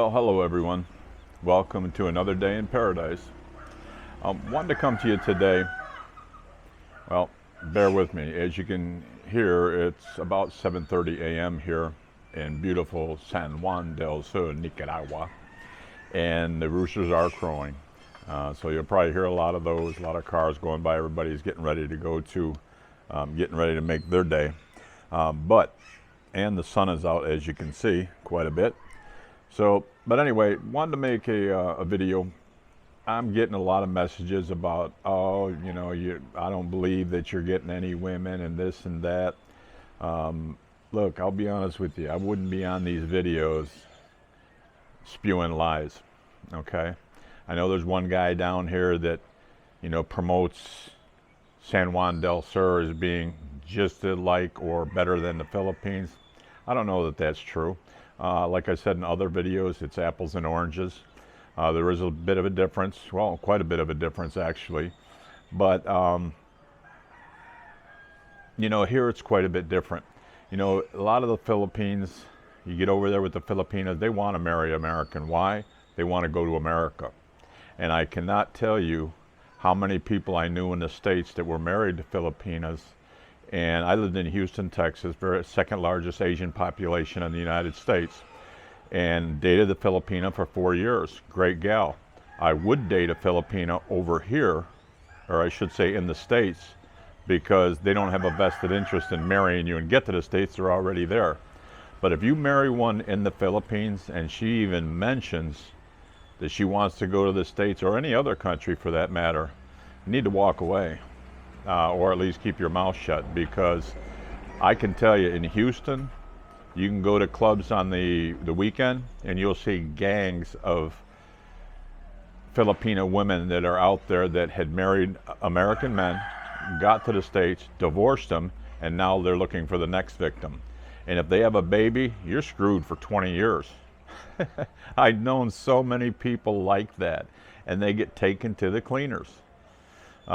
Well, hello everyone. Welcome to another day in paradise. Wanted to come to you today. Well, bear with me. As you can hear, it's about 7:30 a.m. here in beautiful San Juan del Sur, Nicaragua, and the roosters are crowing. So you'll probably hear a lot of those, a lot of cars going by. Everybody's getting ready to go to, getting ready to make their day. And the sun is out, as you can see, quite a bit. So, but anyway, wanted to make a video. I'm getting a lot of messages about, oh, you know, I don't believe that you're getting any women and this and that. Look, I'll be honest with you. I wouldn't be on these videos spewing lies, okay? I know there's one guy down here that, you know, promotes San Juan del Sur as being just like or better than the Philippines. I don't know that that's true. Like I said in other videos, it's apples and oranges. There is a bit of a difference, well, quite a bit of a difference actually. But, you know, here it's quite a bit different. You know, a lot of the Philippines, you get over there with the Filipinas, they want to marry American. Why? They want to go to America. And I cannot tell you how many people I knew in the States that were married to Filipinas. And I lived in Houston, Texas, second largest Asian population in the United States, and dated a Filipina for 4 years. Great gal. I would date a Filipina over here, or I should say in the States, because they don't have a vested interest in marrying you and get to the States, they're already there. But if you marry one in the Philippines and she even mentions that she wants to go to the States or any other country for that matter, you need to walk away. Or at least keep your mouth shut, because I can tell you in Houston, you can go to clubs on the weekend and you'll see gangs of Filipino women that are out there that had married American men, got to the States, divorced them, and now they're looking for the next victim. And if they have a baby, you're screwed for 20 years. I've known so many people like that, and they get taken to the cleaners.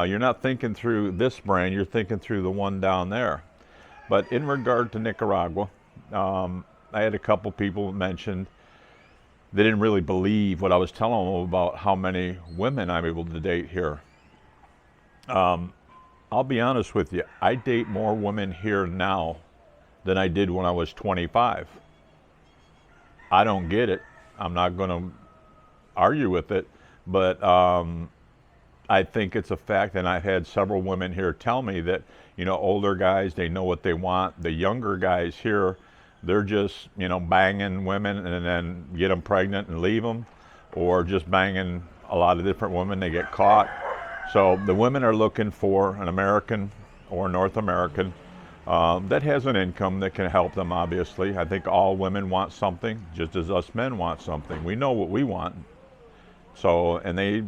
You're not thinking through this brain, you're thinking through the one down there. But in regard to Nicaragua, I had a couple people mentioned they didn't really believe what I was telling them about how many women I'm able to date here. I'll be honest with you, I date more women here now than I did when I was 25. I don't get it. I'm not going to argue with it, but I think it's a fact, and I've had several women here tell me that, you know, older guys, they know what they want. The younger guys here, they're just, you know, banging women and then get them pregnant and leave them, or just banging a lot of different women, they get caught. So the women are looking for an American or North American that has an income that can help them, obviously. I think all women want something, just as us men want something. We know what we want. So, and they,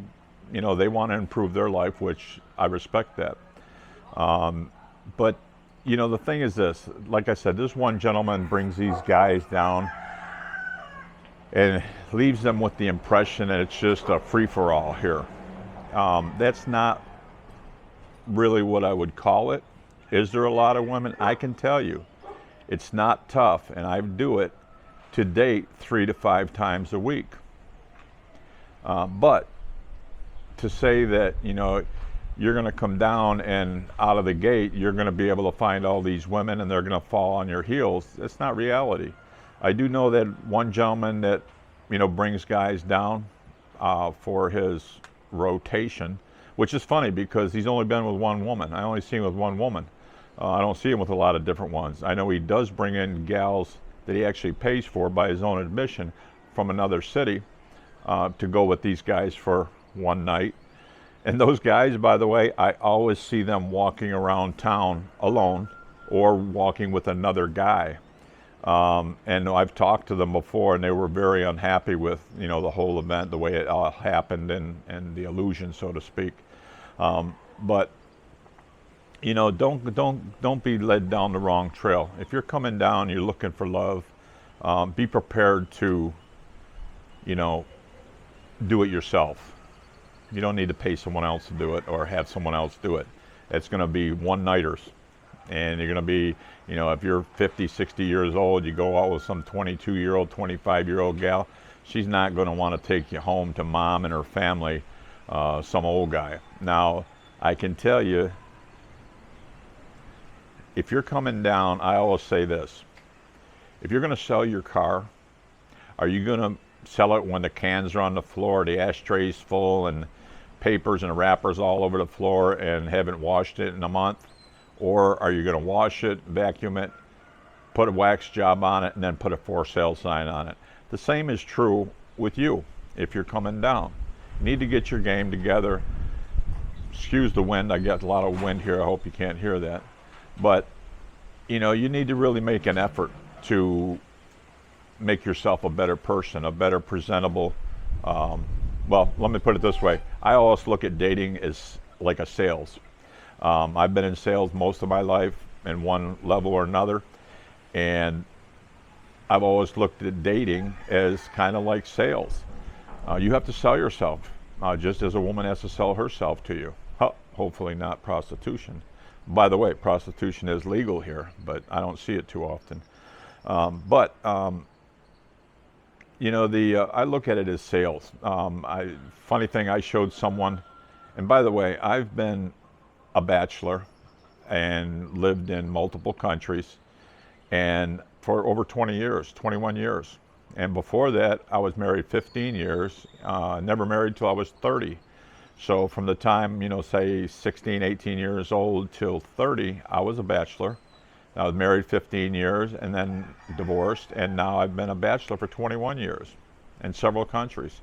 you know, they want to improve their life, which I respect that. But, you know, the thing is this, like I said, this one gentleman brings these guys down and leaves them with the impression that it's just a free-for-all here. That's not really what I would call it. Is there a lot of women? I can tell you, it's not tough, and I do it to date 3 to 5 times a week. But to say that, you know, you're going to come down and out of the gate, you're going to be able to find all these women and they're going to fall on your heels, that's not reality. I do know that one gentleman that, you know, brings guys down for his rotation, which is funny because he's only been with one woman. I only see him with one woman. I don't see him with a lot of different ones. I know he does bring in gals that he actually pays for by his own admission from another city to go with these guys for one night. And those guys, by the way, I always see them walking around town alone or walking with another guy. And I've talked to them before, and they were very unhappy with, you know, the whole event, the way it all happened, and the illusion, so to speak. But you know, don't be led down the wrong trail. If you're coming down, you're looking for love. Be prepared to, you know, do it yourself. You don't need to pay someone else to do it or have someone else do it. It's going to be one-nighters. And you're going to be, you know, if you're 50, 60 years old, you go out with some 22-year-old, 25-year-old gal, she's not going to want to take you home to mom and her family, some old guy. Now, I can tell you, if you're coming down, I always say this. If you're going to sell your car, are you going to sell it when the cans are on the floor, the ashtray's full, and papers and wrappers all over the floor and haven't washed it in a month? Or are you going to wash it, vacuum it, put a wax job on it, and then put a for sale sign on it? The same is true with you if you're coming down. You need to get your game together. Excuse the wind, I got a lot of wind here, I hope you can't hear that. But you know, you need to really make an effort to make yourself a better person, a better presentable, well, let me put it this way. I always look at dating as like a sales. I've been in sales most of my life in one level or another, and I've always looked at dating as kind of like sales. You have to sell yourself, just as a woman has to sell herself to you. Hopefully not prostitution. By the way, prostitution is legal here, but I don't see it too often. You know, I look at it as sales. Funny thing, I showed someone, and by the way, I've been a bachelor and lived in multiple countries, and for over 20 years, 21 years. And before that, I was married 15 years, never married till I was 30. So from the time, you know, say 16, 18 years old till 30, I was a bachelor. I was married 15 years and then divorced, and now I've been a bachelor for 21 years in several countries.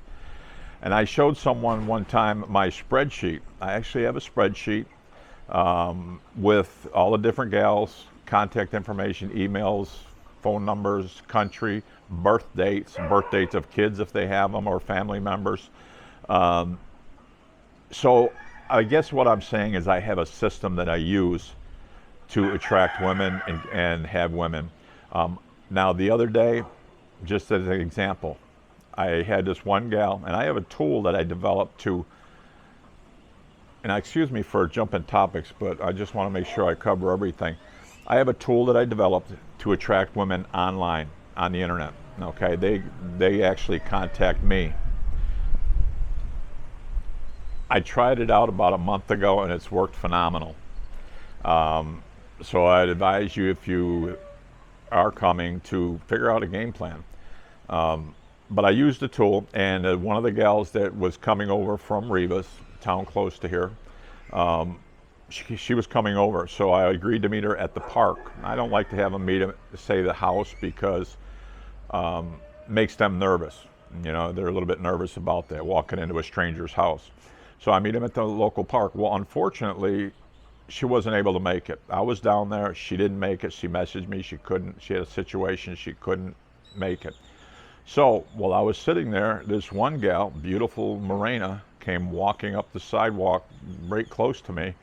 And I showed someone one time my spreadsheet. I actually have a spreadsheet with all the different gals, contact information, emails, phone numbers, country, birth dates of kids if they have them, or family members. So I guess what I'm saying is I have a system that I use to attract women and have women. Now the other day, just as an example, I had this one gal, and I have a tool that I developed to, and excuse me for jumping topics, but I just want to make sure I cover everything. I have a tool that I developed to attract women online, on the internet. Okay, they actually contact me. I tried it out about a month ago, and it's worked phenomenal. So I'd advise you, if you are coming, to figure out a game plan. But I used the tool, and one of the gals that was coming over from Rivas, town close to here, she was coming over, so I agreed to meet her at the park. I don't like to have them meet at, say, the house, because makes them nervous. You know, they're a little bit nervous about that, walking into a stranger's house. So I meet them at the local park. Well, unfortunately, she wasn't able to make it. I was down there, she didn't make it. She messaged me, she had a situation, she couldn't make it. So while I was sitting there, this one gal, beautiful Morena, came walking up the sidewalk right close to me,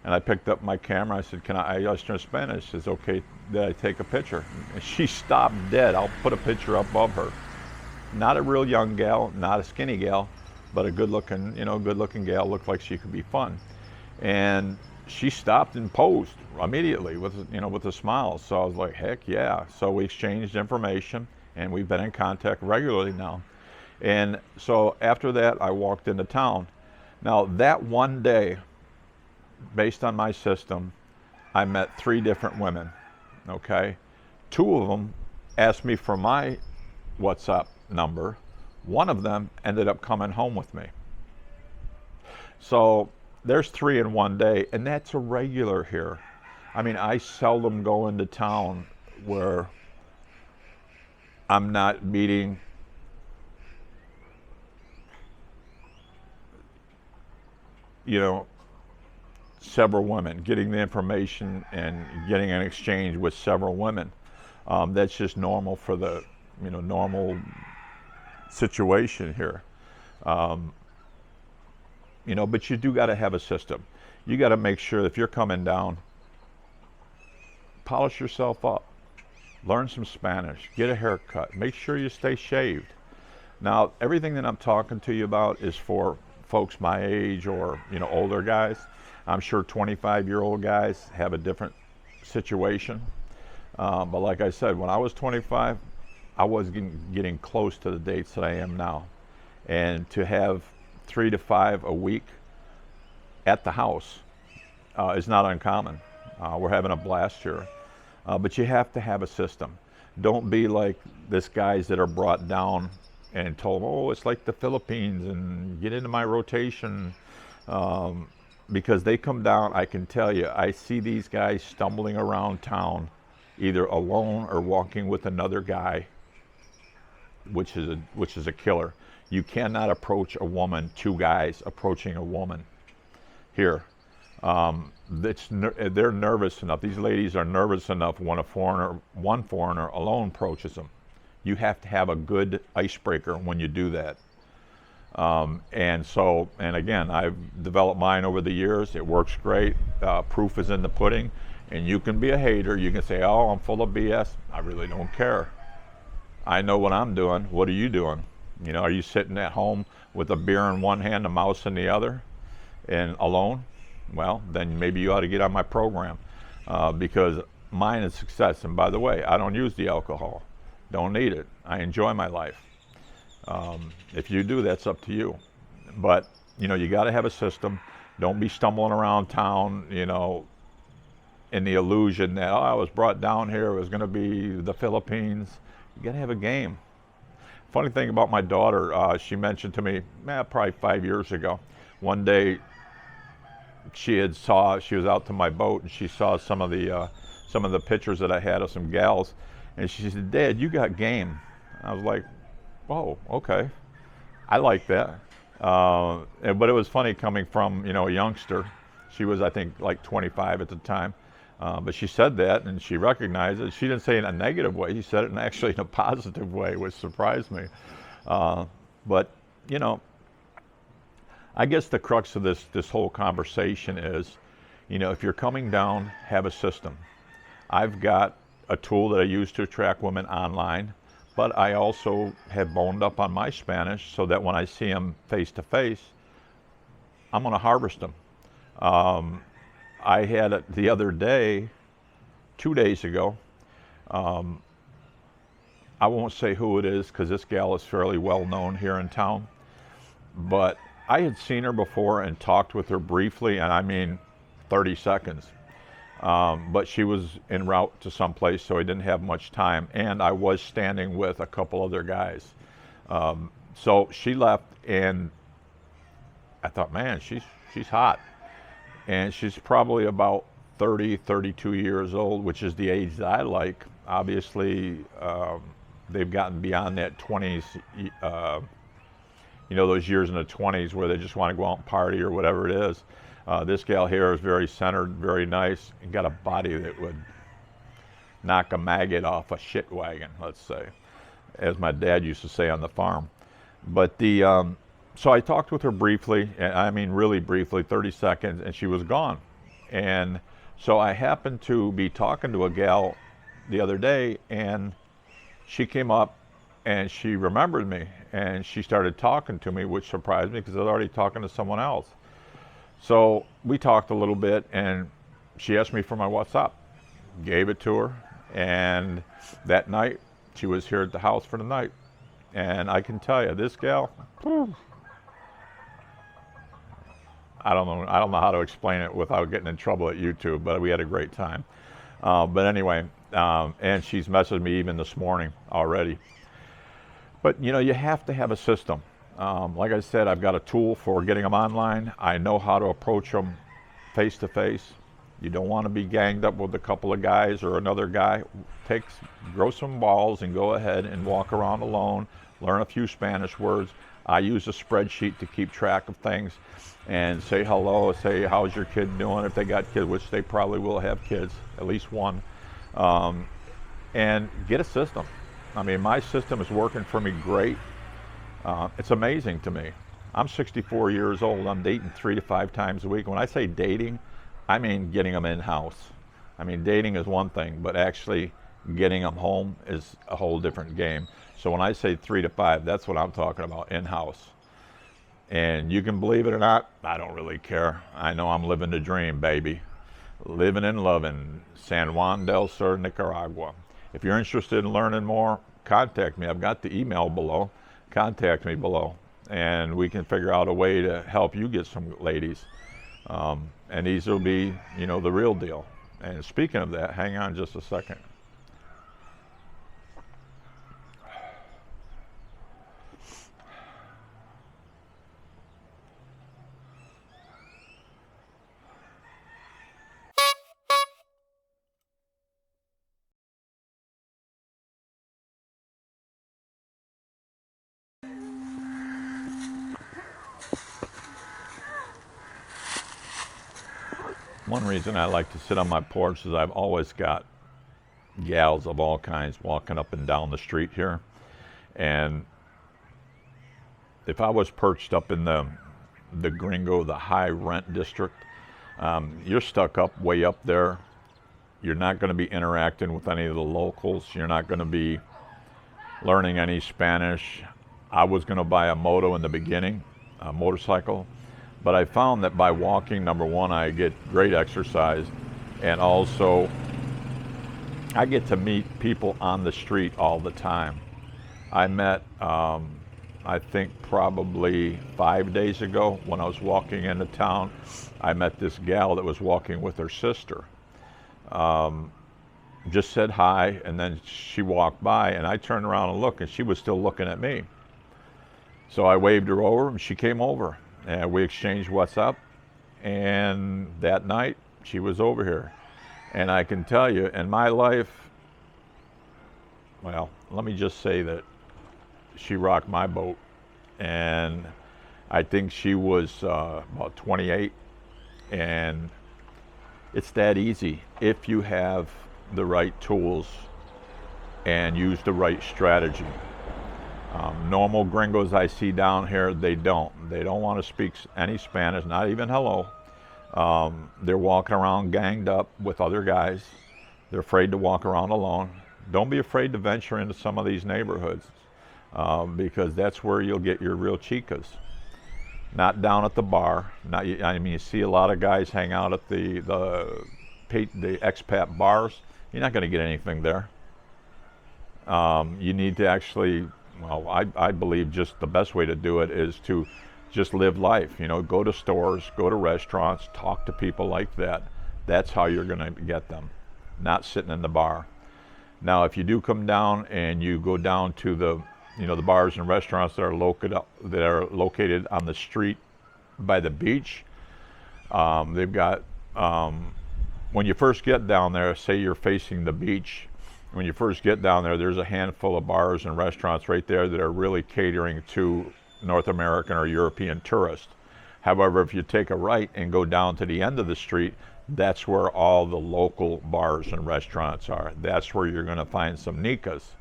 and I picked up my camera. I said, I asked her in Spanish, she says, okay, did I take a picture? And she stopped dead. I'll put a picture up of her. Not a real young gal, not a skinny gal, but a good-looking, good-looking gal. Looked like she could be fun. And she stopped and posed immediately with a smile. So I was like, heck yeah. So we exchanged information, and we've been in contact regularly now. And so after that, I walked into town. Now that one day, based on my system, I met 3 different women, okay? 2 of them asked me for my WhatsApp number. 1 of them ended up coming home with me. So there's 3 in one day, and that's a regular here. I mean, I seldom go into town where I'm not meeting several women, getting the information and getting an exchange with several women. That's just normal for the, normal situation here. But you do got to have a system. You got to make sure if you're coming down, polish yourself up, learn some Spanish, get a haircut, make sure you stay shaved. Now, everything that I'm talking to you about is for folks my age or, older guys. I'm sure 25-year-old guys have a different situation. But like I said, when I was 25, I wasn't getting close to the dates that I am now. And to have 3 to 5 a week at the house is not uncommon. We're having a blast here. But you have to have a system. Don't be like this guys that are brought down and told, oh, it's like the Philippines and get into my rotation. Because they come down, I can tell you, I see these guys stumbling around town, either alone or walking with another guy, which is a killer. You cannot approach a woman, 2 guys approaching a woman here. They're nervous enough. These ladies are nervous enough when one foreigner alone approaches them. You have to have a good icebreaker when you do that. And again, I've developed mine over the years. It works great. Proof is in the pudding. And you can be a hater. You can say, oh, I'm full of BS. I really don't care. I know what I'm doing. What are you doing? You know, are you sitting at home with a beer in one hand, a mouse in the other, and alone? Well, then maybe you ought to get on my program, because mine is success. And by the way, I don't use the alcohol. Don't need it. I enjoy my life. If you do, that's up to you. But, you know, you got to have a system. Don't be stumbling around town, you know, in the illusion that, oh, I was brought down here, it was going to be the Philippines. You got to have a game. Funny thing about my daughter, she mentioned to me, probably 5 years ago, one day she was out to my boat and she saw some of the pictures that I had of some gals, and she said, Dad, you got game. I was like, oh, okay. I like that. But it was funny coming from, you know, a youngster. She was, I think, like 25 at the time. But she said that and she recognized it. She didn't say it in a negative way. She said it actually in a positive way, which surprised me. But, you know, I guess the crux of this whole conversation is, you know, if you're coming down, have a system. I've got a tool that I use to attract women online, but I also have boned up on my Spanish so that when I see them face to face, I'm going to harvest them. I had it the other day, 2 days ago. I won't say who it is because this gal is fairly well known here in town, but I had seen her before and talked with her briefly, and I mean 30 seconds. But she was en route to someplace, so I didn't have much time, and I was standing with a couple other guys. So she left, and I thought, man, she's hot. And she's probably about 30, 32 years old, which is the age that I like. Obviously, they've gotten beyond that 20s, you know, those years in the 20s where they just want to go out and party or whatever it is. This gal here is very centered, very nice, and got a body that would knock a maggot off a shit wagon, let's say, as my dad used to say on the farm. But so I talked with her briefly, and I mean really briefly, 30 seconds, and she was gone. And so I happened to be talking to a gal the other day, and she came up and she remembered me, and she started talking to me, which surprised me because I was already talking to someone else. So we talked a little bit, and she asked me for my WhatsApp, gave it to her, and that night she was here at the house for the night. And I can tell you, this gal, whew, I don't know how to explain it without getting in trouble at YouTube, but we had a great time. But anyway, and she's messaged me even this morning already. But you know, you have to have a system. Like I said, I've got a tool for getting them online. I know how to approach them face to face. You don't want to be ganged up with a couple of guys or another guy. Grow some balls and go ahead and walk around alone, learn a few Spanish words. I use a spreadsheet to keep track of things and say hello, say how's your kid doing if they got kids, which they probably will have kids, at least one. And get a system. I mean, my system is working for me great. It's amazing to me. I'm 64 years old. I'm dating 3 to 5 times a week. When I say dating, I mean getting them in-house. I mean, dating is one thing, but actually getting them home is a whole different game. So when I say 3 to 5, that's what I'm talking about, in-house. And you can believe it or not, I don't really care. I know I'm living the dream, baby. Living and loving, San Juan del Sur, Nicaragua. If you're interested in learning more, contact me. I've got the email below. Contact me below, and we can figure out a way to help you get some ladies. And these will be, you know, the real deal. And speaking of that, hang on just a second. One reason I like to sit on my porch is I've always got gals of all kinds walking up and down the street here. And if I was perched up in the gringo, the high rent district, you're stuck up way up there. You're not going to be interacting with any of the locals. You're not going to be learning any Spanish. I was going to buy a moto in the beginning, a motorcycle. But I found that by walking, number one, I get great exercise, and also I get to meet people on the street all the time. I met, I think probably 5 days ago when I was walking into town, I met this gal that was walking with her sister. Just said hi, and then she walked by, and I turned around and looked, and she was still looking at me. So I waved her over, and she came over. And we exchanged WhatsApp, and that night she was over here. And I can tell you, in my life, well, let me just say that she rocked my boat. And I think she was about 28. And it's that easy if you have the right tools and use the right strategy. Normal gringos I see down here, they don't want to speak any Spanish, not even hello. They're walking around ganged up with other guys. They're afraid to walk around alone. Don't be afraid to venture into some of these neighborhoods, because that's where you'll get your real chicas. Not down at the bar. I mean, you see a lot of guys hang out at the expat bars. You're not going to get anything there. You need to actually, well, I believe just the best way to do it is to just live life. You know, go to stores, go to restaurants, talk to people like that. That's how you're going to get them, not sitting in the bar. Now, if you do come down and you go down to the, you know, the bars and restaurants that are located on the street by the beach, they've got, when you first get down there, say you're facing the beach, when you first get down there, there's a handful of bars and restaurants right there that are really catering to North American or European tourists. However, if you take a right and go down to the end of the street, that's where all the local bars and restaurants are. That's where you're going to find some Nicas.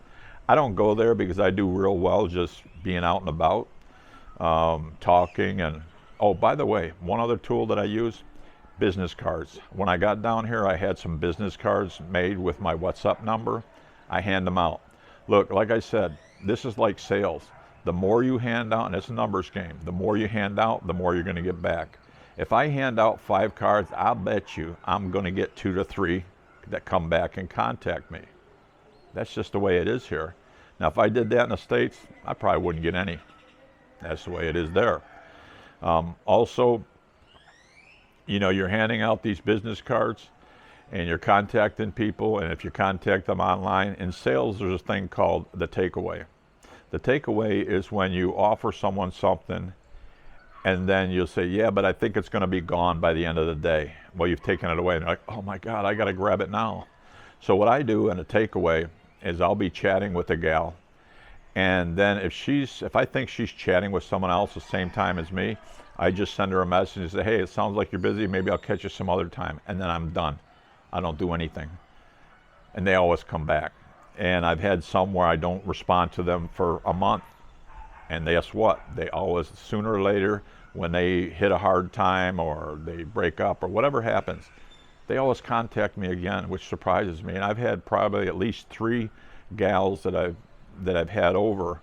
I don't go there because I do real well just being out and about, talking. And oh, by the way, one other tool that I use, business cards. When I got down here, I had some business cards made with my WhatsApp number. I hand them out. Look, like I said, this is like sales. The more you hand out, and it's a numbers game, the more you hand out, the more you're going to get back. If I hand out 5 cards, I'll bet you I'm going to get 2 to 3 that come back and contact me. That's just the way it is here. Now, if I did that in the States, I probably wouldn't get any. That's the way it is there. Also, you know, you're handing out these business cards and you're contacting people, and if you contact them online, in sales there's a thing called the takeaway. The takeaway is when you offer someone something and then you'll say, yeah, but I think it's going to be gone by the end of the day. Well, you've taken it away, and they're like, oh my God, I got to grab it now. So what I do in a takeaway is I'll be chatting with a gal, and then if I think she's chatting with someone else the same time as me, I just send her a message and say, hey, it sounds like you're busy, maybe I'll catch you some other time, and then I'm done. I don't do anything. And they always come back. And I've had some where I don't respond to them for a month, and guess what? They always, sooner or later, when they hit a hard time or they break up or whatever happens, they always contact me again, which surprises me. And I've had probably at least 3 gals that I've had over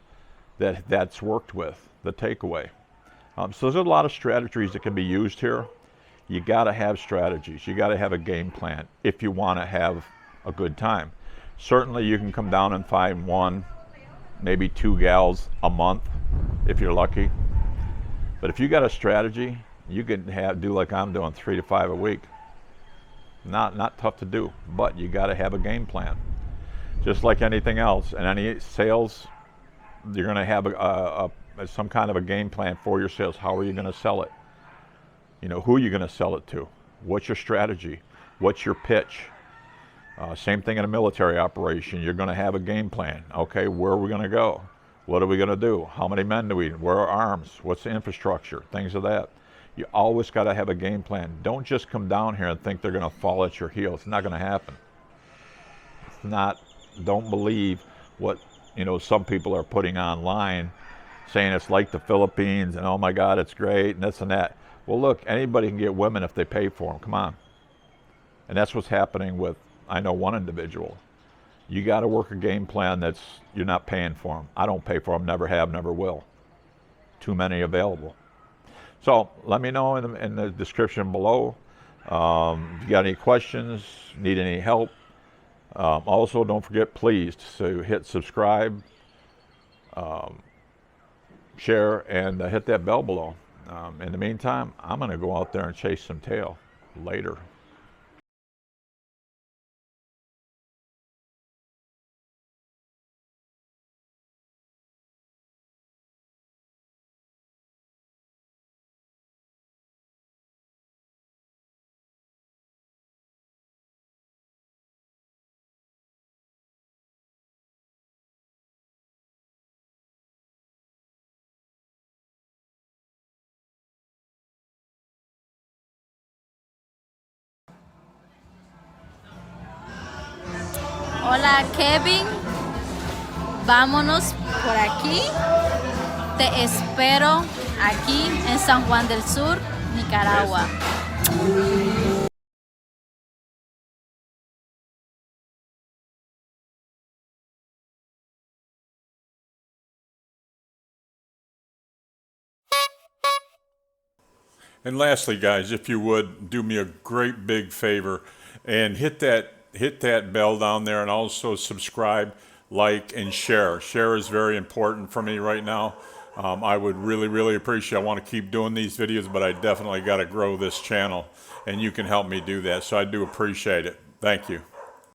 that's worked with the takeaway. So there's a lot of strategies that can be used here. You got to have strategies. You got to have a game plan if you want to have a good time. Certainly, you can come down and find one maybe 2 gals a month if you're lucky. But if you got a strategy, you can do like I'm doing, 3 to 5 a week. Not tough to do, but you got to have a game plan. Just like anything else, and any sales, you're going to have some kind of a game plan for your sales. How are you going to sell it? You know, who are you going to sell it to? What's your strategy? What's your pitch? Same thing in a military operation. You're going to have a game plan. Okay, where are we going to go? What are we going to do? How many men do we need? Where are arms? What's the infrastructure? Things of that. You always got to have a game plan. Don't just come down here and think they're going to fall at your heels. It's not going to happen. It's not. Don't believe what, you know, some people are putting online, saying it's like the Philippines and oh my God, it's great and this and that. Well, look, anybody can get women if they pay for them. Come on. And that's what's happening with, I know one individual. You got to work a game plan that's, you're not paying for them. I don't pay for them, never have, never will. Too many available. So let me know in the description below. If you got any questions, need any help. Also, don't forget, please, to hit subscribe, share, and hit that bell below. In the meantime, I'm going to go out there and chase some tail later. Hola Kevin, vámonos por aquí. Te espero aquí en San Juan del Sur, Nicaragua. And lastly, guys, if you would do me a great big favor and hit that bell down there, and also subscribe, like, and share. Share is very important for me right now. I would really appreciate. I want to keep doing these videos, but I definitely got to grow this channel, and you can help me do that. So I do appreciate it. Thank you.